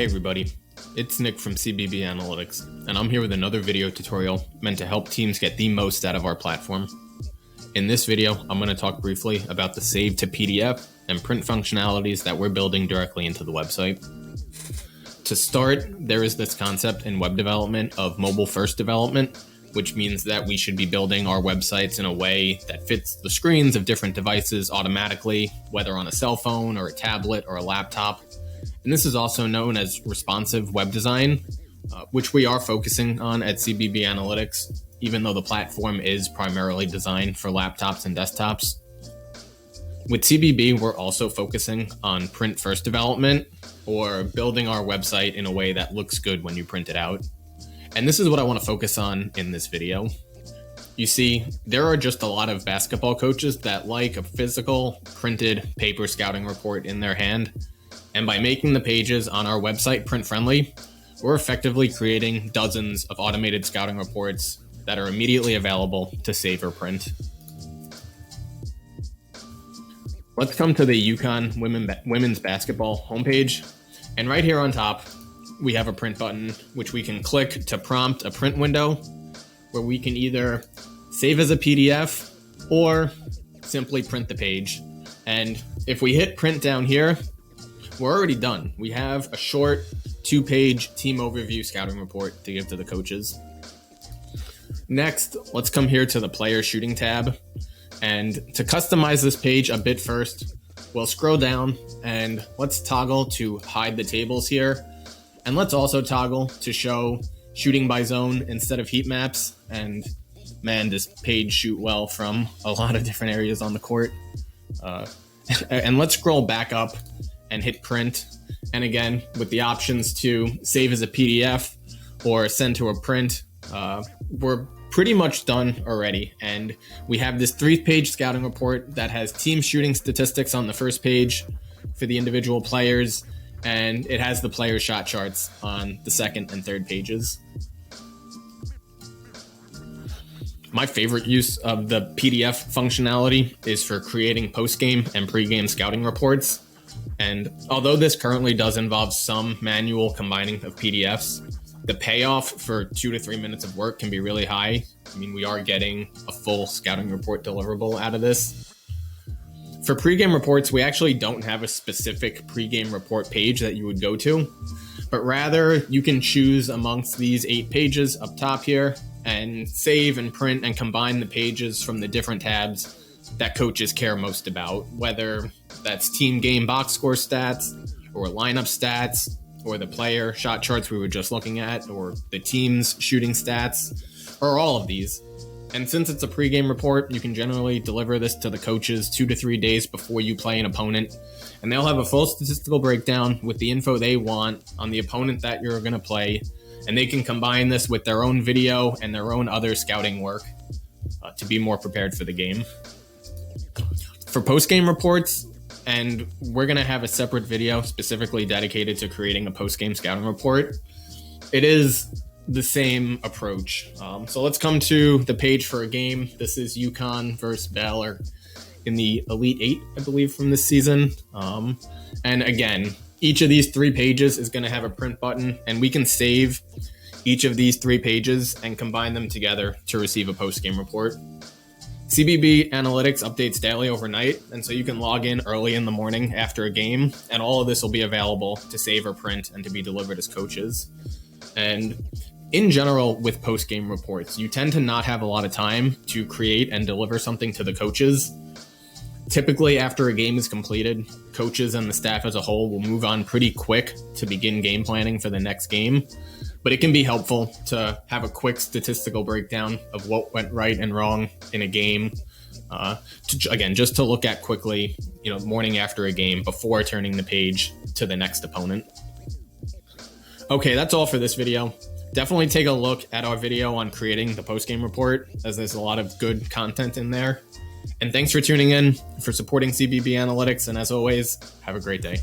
Hey everybody, it's Nick from cbb-analytics, and I'm here with another video tutorial meant to help teams get the most out of our platform. In this video, I'm going to talk briefly about the save to PDF and print functionalities that we're building directly into the website. To start, there is this concept in web development of mobile-first development, which means that we should be building our websites in a way that fits the screens of different devices automatically, whether on a cell phone or a tablet or a laptop. And this is also known as responsive web design, which we are focusing on at cbb-analytics, even though the platform is primarily designed for laptops and desktops. With CBB, we're also focusing on print-first development, or building our website in a way that looks good when you print it out. And this is what I want to focus on in this video. You see, there are just a lot of basketball coaches that like a physical, printed paper scouting report in their hand. And by making the pages on our website print-friendly, we're effectively creating dozens of automated scouting reports that are immediately available to save or print. Let's come to the UConn women's basketball homepage. And right here on top, we have a print button, which we can click to prompt a print window where we can either save as a PDF or simply print the page. And if we hit print down here, we're already done. We have a short 2-page team overview scouting report to give to the coaches. Next, let's come here to the player shooting tab. And to customize this page a bit first, we'll scroll down and let's toggle to hide the tables here. And let's also toggle to show shooting by zone instead of heat maps. And man, does page shoot well from a lot of different areas on the court. And let's scroll back up and hit print. And again, with the options to save as a PDF or send to a print, we're pretty much done already. And we have this 3-page scouting report that has team shooting statistics on the first page for the individual players, and it has the player shot charts on the second and third pages. My favorite use of the PDF functionality is for creating post-game and pre-game scouting reports. And although this currently does involve some manual combining of PDFs, the payoff for 2 to 3 minutes of work can be really high. I mean, we are getting a full scouting report deliverable out of this. For pregame reports, we actually don't have a specific pregame report page that you would go to, but rather you can choose amongst these 8 pages up top here and save and print and combine the pages from the different tabs that coaches care most about, whether that's team game box score stats or lineup stats or the player shot charts we were just looking at or the team's shooting stats or all of these. And since it's a pregame report, you can generally deliver this to the coaches 2 to 3 days before you play an opponent, and they'll have a full statistical breakdown with the info they want on the opponent that you're going to play, and they can combine this with their own video and their own other scouting work to be more prepared for the game. For post-game reports, and we're going to have a separate video specifically dedicated to creating a post-game scouting report, it is the same approach. So let's come to the page for a game. This is UConn versus Baylor in the Elite 8, I believe, from this season. And again, each of these 3 pages is going to have a print button, and we can save each of these 3 pages and combine them together to receive a post-game report. CBB Analytics updates daily overnight, and so you can log in early in the morning after a game, and all of this will be available to save or print and to be delivered as coaches. And in general, with post-game reports, you tend to not have a lot of time to create and deliver something to the coaches. Typically, after a game is completed, coaches and the staff as a whole will move on pretty quick to begin game planning for the next game. But it can be helpful to have a quick statistical breakdown of what went right and wrong in a game. Just to look at quickly, morning after a game before turning the page to the next opponent. Okay, that's all for this video. Definitely take a look at our video on creating the post-game report, as there's a lot of good content in there. And thanks for tuning in, for supporting CBB Analytics, and as always, have a great day.